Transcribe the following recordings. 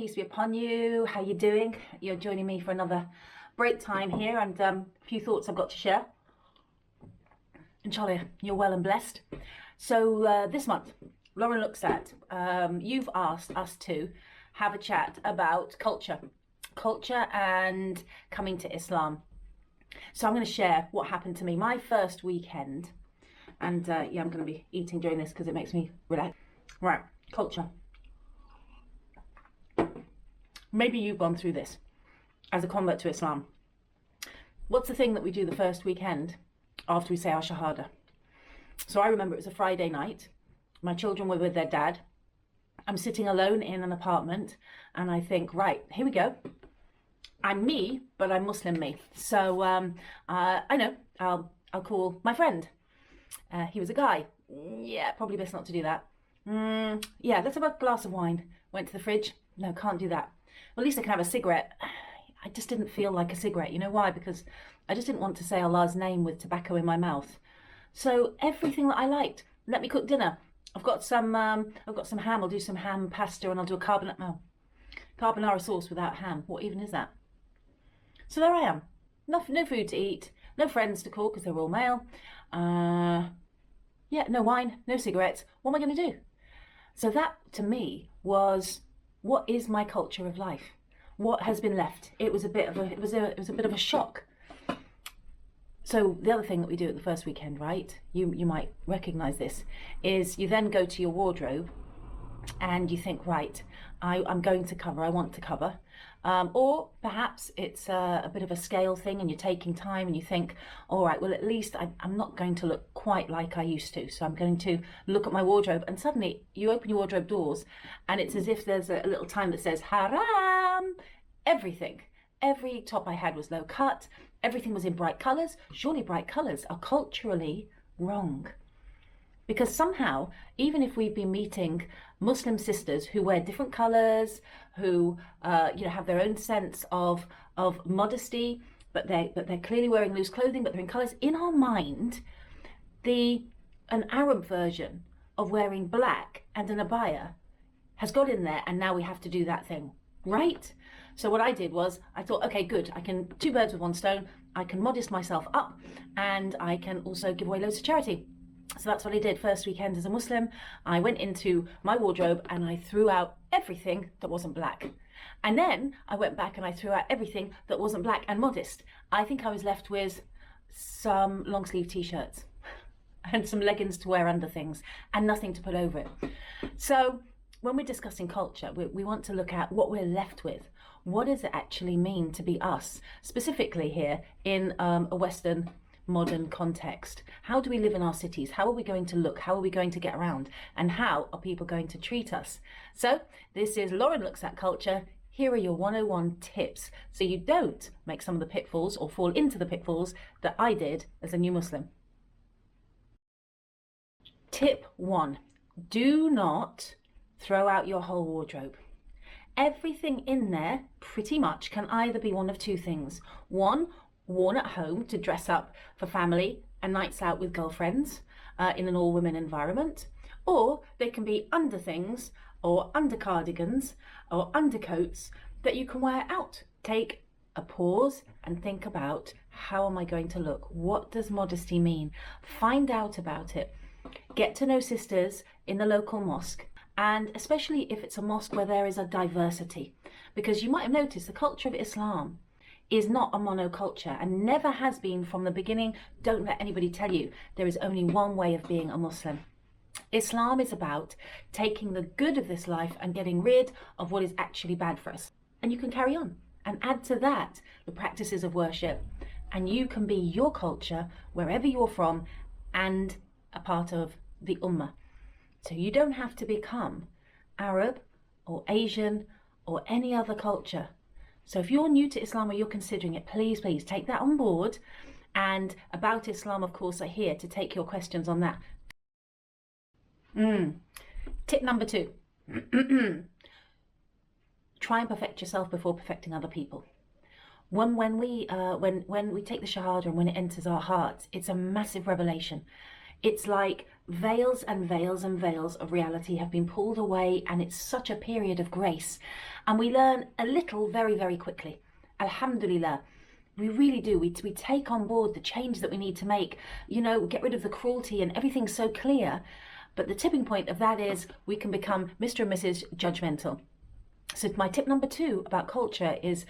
peace be upon you. How you doing? You're joining me for another break time here, and a few thoughts I've got to share. Inshallah, you're well and blessed. So this month, Lauren Looks At, you've asked us to have a chat about culture and coming to Islam. So I'm going to share what happened to me my first weekend, and yeah, I'm going to be eating during this because it makes me relax. Right, culture. Maybe you've gone through this as a convert to Islam. What's the thing that we do the first weekend after we say our Shahada? So I remember it was a Friday night. My children were with their dad. I'm sitting alone in an apartment and I think, right, here we go. I'm me, but I'm Muslim me. So I know, I'll call my friend. He was a guy. Yeah, probably best not to do that. Yeah, let's have a glass of wine. Went to the fridge. No, can't do that. Well, at least I can have a cigarette. I just didn't feel like a cigarette. You know why? Because I just didn't want to say Allah's name with tobacco in my mouth. So everything that I liked. Let me cook dinner. I've got some ham. I'll do some ham pasta and I'll do a carbonara sauce without ham. What even is that? So there I am. No food to eat. No friends to call because they're all male. Yeah, no wine, no cigarettes. What am I going to do? So that to me was, what is my culture of life? What has been left? It was a bit of a shock. So the other thing that we do at the first weekend, right? You might recognize this, is you then go to your wardrobe and you think, right, I'm going to cover, I want to cover. Or perhaps it's a bit of a scale thing and you're taking time and you think, all right, well, at least I'm not going to look quite like I used to. So I'm going to look at my wardrobe, and suddenly you open your wardrobe doors and it's as if there's a little time that says, haram, everything. Every top I had was low cut. Everything was in bright colors. Surely bright colors are culturally wrong. Because somehow, even if we've been meeting Muslim sisters who wear different colours, who have their own sense of modesty, but they're clearly wearing loose clothing, but they're in colours. In our mind, an Arab version of wearing black and an abaya has got in there, and now we have to do that thing, right? So what I did was, I thought, okay, good, I can two birds with one stone. I can modest myself up, and I can also give away loads of charity. So that's what I did first weekend as a Muslim. I went into my wardrobe and I threw out everything that wasn't black. And then I went back and I threw out everything that wasn't black and modest. I think I was left with some long sleeve t-shirts and some leggings to wear under things and nothing to put over it. So when we're discussing culture, we want to look at what we're left with. What does it actually mean to be us, specifically here in a Western modern context? How do we live in our cities? How are we going to look? How are we going to get around? And how are people going to treat us? So this is Lauren Looks At Culture. Here are your 101 tips so you don't make some of the pitfalls or fall into the pitfalls that I did as a new Muslim. Tip 1, do not throw out your whole wardrobe. Everything in there pretty much can either be one of two things. One, worn at home to dress up for family and nights out with girlfriends in an all-women environment, or they can be under things or under cardigans or undercoats that you can wear out. Take a pause and think about, how am I going to look? What does modesty mean? Find out about it. Get to know sisters in the local mosque, and especially if it's a mosque where there is a diversity, because you might have noticed the culture of Islam is not a monoculture and never has been from the beginning. Don't let anybody tell you there is only one way of being a Muslim. Islam is about taking the good of this life and getting rid of what is actually bad for us. And you can carry on and add to that the practices of worship, and you can be your culture wherever you're from and a part of the Ummah. So you don't have to become Arab or Asian or any other culture. So if you're new to Islam or you're considering it, please take that on board. And About Islam, of course, are here to take your questions on that. Tip number 2. Try and perfect yourself before perfecting other people. When we take the Shahada and when it enters our hearts, it's a massive revelation. It's like veils and veils and veils of reality have been pulled away, and it's such a period of grace. And we learn a little very, very quickly. Alhamdulillah. We really do. We take on board the change that we need to make, get rid of the cruelty, and everything's so clear. But the tipping point of that is we can become Mr. and Mrs. Judgmental. So my tip number 2 about culture is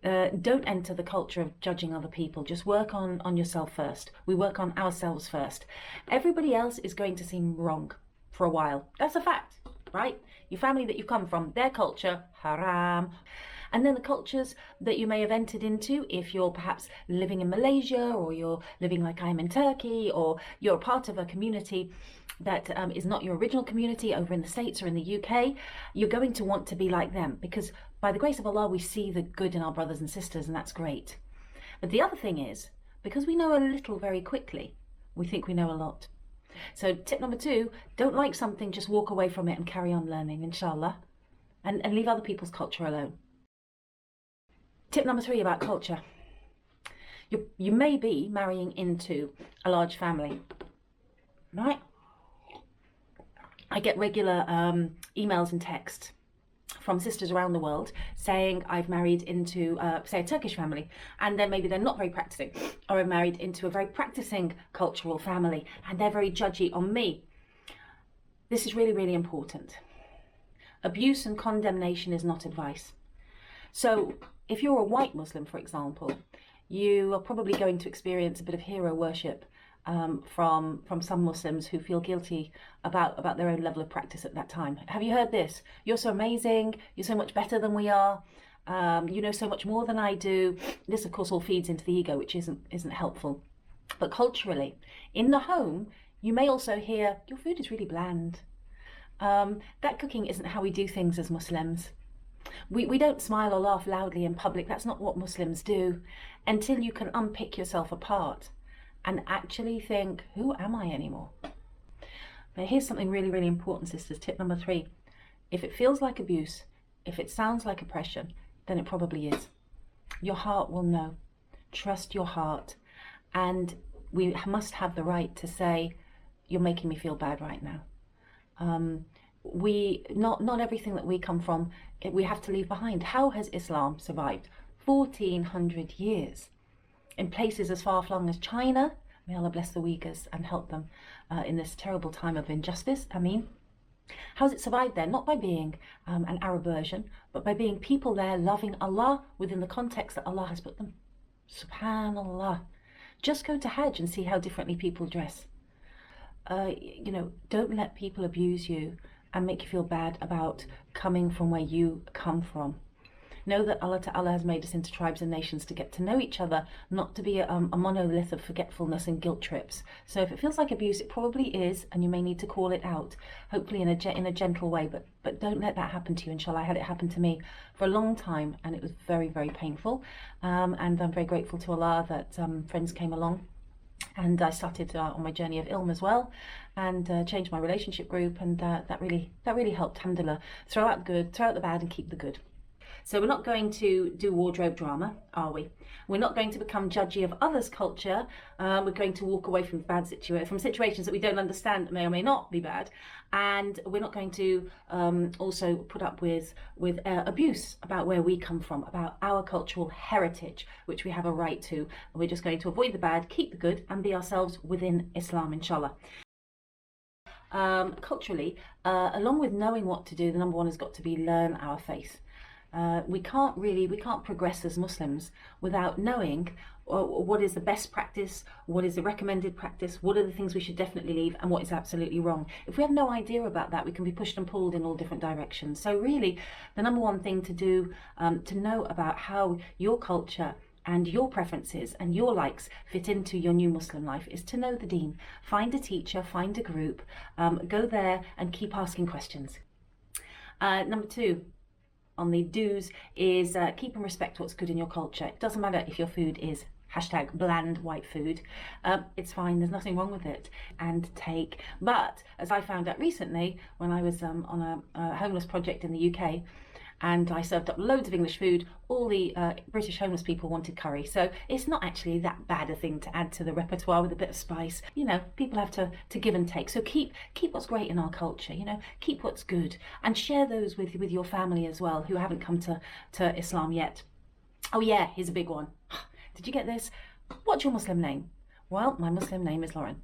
don't enter the culture of judging other people. Just work on yourself first. We work on ourselves first. Everybody else is going to seem wrong for a while. That's a fact, right? Your family that you come from, their culture, haram. And then the cultures that you may have entered into, if you're perhaps living in Malaysia, or you're living like I'm in Turkey, or you're a part of a community that is not your original community over in the States or in the UK, you're going to want to be like them, because by the grace of Allah, we see the good in our brothers and sisters, and that's great. But the other thing is, because we know a little very quickly, we think we know a lot. So tip number 2, don't like something, just walk away from it and carry on learning, inshallah, and leave other people's culture alone. Tip number 3 about culture. You may be marrying into a large family, right? I get regular emails and texts from sisters around the world saying I've married into, say, a Turkish family, and then maybe they're not very practicing, or I've married into a very practicing cultural family, and they're very judgy on me. This is really, really important. Abuse and condemnation is not advice. So if you're a white Muslim, for example, you are probably going to experience a bit of hero worship from some Muslims who feel guilty about their own level of practice at that time. Have you heard this? You're so amazing. You're so much better than we are. You know so much more than I do. This, of course, all feeds into the ego, which isn't helpful. But culturally, in the home, you may also hear, your food is really bland. That cooking isn't how we do things as Muslims. We don't smile or laugh loudly in public. That's not what Muslims do, until you can unpick yourself apart and actually think, who am I anymore? But here's something really, really important, sisters. Tip number 3. If it feels like abuse, if it sounds like oppression, then it probably is. Your heart will know. Trust your heart. And we must have the right to say, you're making me feel bad right now. Not everything that we come from, we have to leave behind. How has Islam survived 1400 years in places as far-flung as China? May Allah bless the Uyghurs and help them in this terrible time of injustice. Ameen. How has it survived there? Not by being an Arab version, but by being people there loving Allah within the context that Allah has put them. Subhanallah. Just go to Hajj and see how differently people dress. Don't let people abuse you and make you feel bad about coming from where you come from. Know that Allah Ta'ala has made us into tribes and nations to get to know each other, not to be a monolith of forgetfulness and guilt trips. So if it feels like abuse, it probably is, and you may need to call it out, hopefully in a gentle way, but don't let that happen to you, inshallah. I had it happen to me for a long time, and it was very, very painful. And I'm very grateful to Allah that friends came along. And I started on my journey of ilm as well, and changed my relationship group, and that really helped. Alhamdulillah. Throw out the good, throw out the bad, and keep the good. So we're not going to do wardrobe drama, are we? We're not going to become judgy of others' culture. We're going to walk away from from situations that we don't understand, may or may not be bad, and we're not going to also put up with abuse about where we come from, about our cultural heritage, which we have a right to. We're just going to avoid the bad, keep the good, and be ourselves within Islam, inshallah. Culturally, along with knowing what to do, the number 1 has got to be learn our faith. We can't progress as Muslims without knowing what is the best practice, what is the recommended practice, what are the things we should definitely leave, and what is absolutely wrong. If we have no idea about that, we can be pushed and pulled in all different directions. So really, the number 1 thing to do, to know about how your culture and your preferences and your likes fit into your new Muslim life, is to know the deen. Find a teacher, find a group, go there and keep asking questions. Number 2, on the do's, is keep and respect what's good in your culture. It doesn't matter if your food is #bland white food. It's fine, there's nothing wrong with it. And take. But as I found out recently, when I was on a homeless project in the UK, and I served up loads of English food. All the British homeless people wanted curry, so it's not actually that bad a thing to add to the repertoire with a bit of spice. You know, people have to give and take. So keep what's great in our culture. You know, keep what's good, and share those with your family as well, who haven't come to Islam yet. Oh yeah, here's a big one. Did you get this? What's your Muslim name? Well, my Muslim name is Lauren.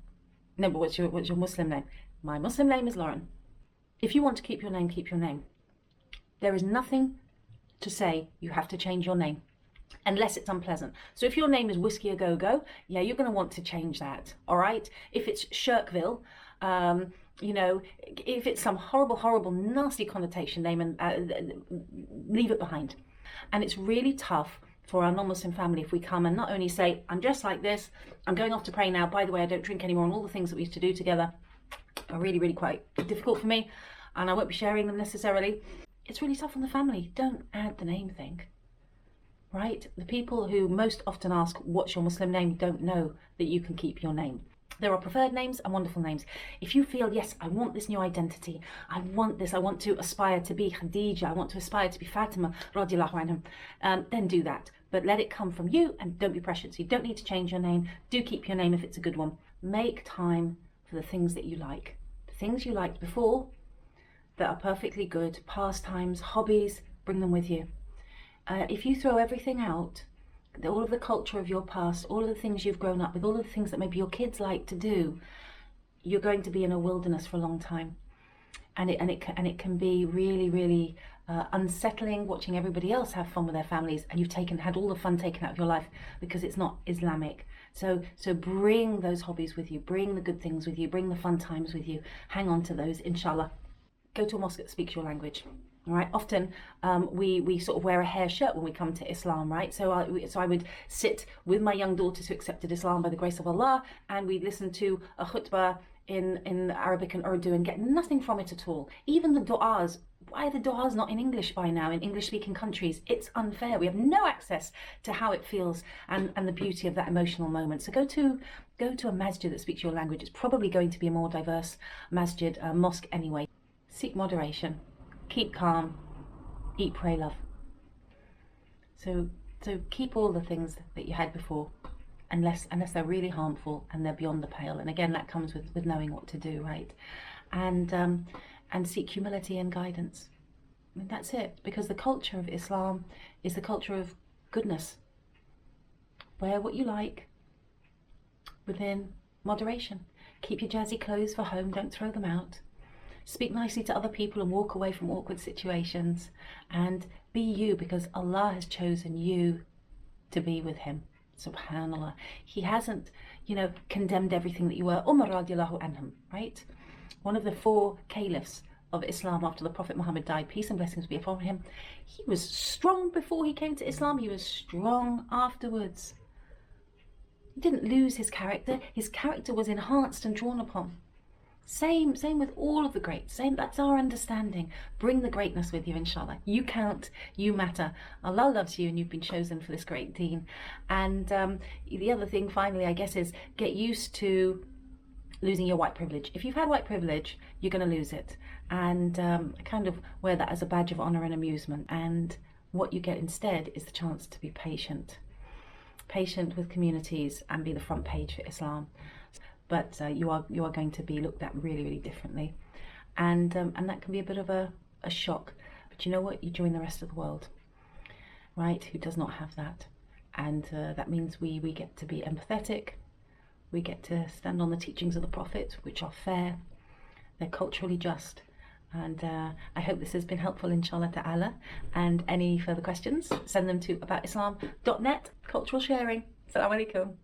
No, but what's your Muslim name? My Muslim name is Lauren. If you want to keep your name, keep your name. There is nothing to say you have to change your name unless it's unpleasant. So if your name is Whiskey A Go Go, yeah, you're going to want to change that, all right? If it's Shirkville, you know, if it's some horrible, nasty connotation name, and leave it behind. And it's really tough for our non-Muslim family if we come and not only say, I'm dressed like this, I'm going off to pray now, by the way, I don't drink anymore, and all the things that we used to do together are really quite difficult for me, and I won't be sharing them necessarily. It's really tough on the family. Don't add the name thing, right? The people who most often ask, what's your Muslim name, don't know that you can keep your name. There are preferred names and wonderful names. If you feel, yes, I want this new identity, I want this, I want to aspire to be Khadija, I want to aspire to be Fatima, radiallahu anhum, then do that. But let it come from you, and don't be pressured. So you don't need to change your name. Do keep your name if it's a good one. Make time for the things that you like. The things you liked before that are perfectly good, pastimes, hobbies, bring them with you. If you throw everything out, all of the culture of your past, all of the things you've grown up with, all of the things that maybe your kids like to do, you're going to be in a wilderness for a long time, and it can be really unsettling watching everybody else have fun with their families, and you've had all the fun taken out of your life because it's not Islamic. So bring those hobbies with you, bring the good things with you, bring the fun times with you. Hang on to those, inshallah. Go to a mosque that speaks your language. All right. Often we sort of wear a hair shirt when we come to Islam, right? So I would sit with my young daughters who accepted Islam by the grace of Allah, and we'd listen to a khutbah in Arabic and Urdu and get nothing from it at all. Even the du'as. Why are the du'as not in English by now in English-speaking countries? It's unfair. We have no access to how it feels and the beauty of that emotional moment. So go to a masjid that speaks your language. It's probably going to be a more diverse masjid, mosque anyway. Seek moderation. Keep calm, eat, pray, love. So keep all the things that you had before, unless they're really harmful and they're beyond the pale. And again, that comes with knowing what to do, right? And seek humility and guidance. I mean, that's it. Because the culture of Islam is the culture of goodness. Wear what you like within moderation. Keep your jazzy clothes for home. Don't throw them out. Speak nicely to other people and walk away from awkward situations, and be you, because Allah has chosen you to be with him. Subhanallah. He hasn't, condemned everything that you were. Umar radiallahu anhum, right? One of the 4 caliphs of Islam after the Prophet Muhammad died, peace and blessings be upon him. He was strong before he came to Islam. He was strong afterwards. He didn't lose his character. His character was enhanced and drawn upon. Same with all of the greats. That's our understanding. Bring the greatness with you, inshallah. You count, you matter. Allah loves you, and you've been chosen for this great deen. And the other thing, finally, I guess, is get used to losing your white privilege. If you've had white privilege, you're going to lose it. And kind of wear that as a badge of honor and amusement. And what you get instead is the chance to be patient with communities and be the front page for Islam. But you are going to be looked at really differently, and that can be a bit of a shock. But you know what? You join the rest of the world, right? Who does not have that, and that means we get to be empathetic. We get to stand on the teachings of the Prophet, which are fair, they're culturally just, and I hope this has been helpful, inshallah ta'ala. And any further questions, send them to aboutislam.net. Cultural sharing. Assalamu alaikum.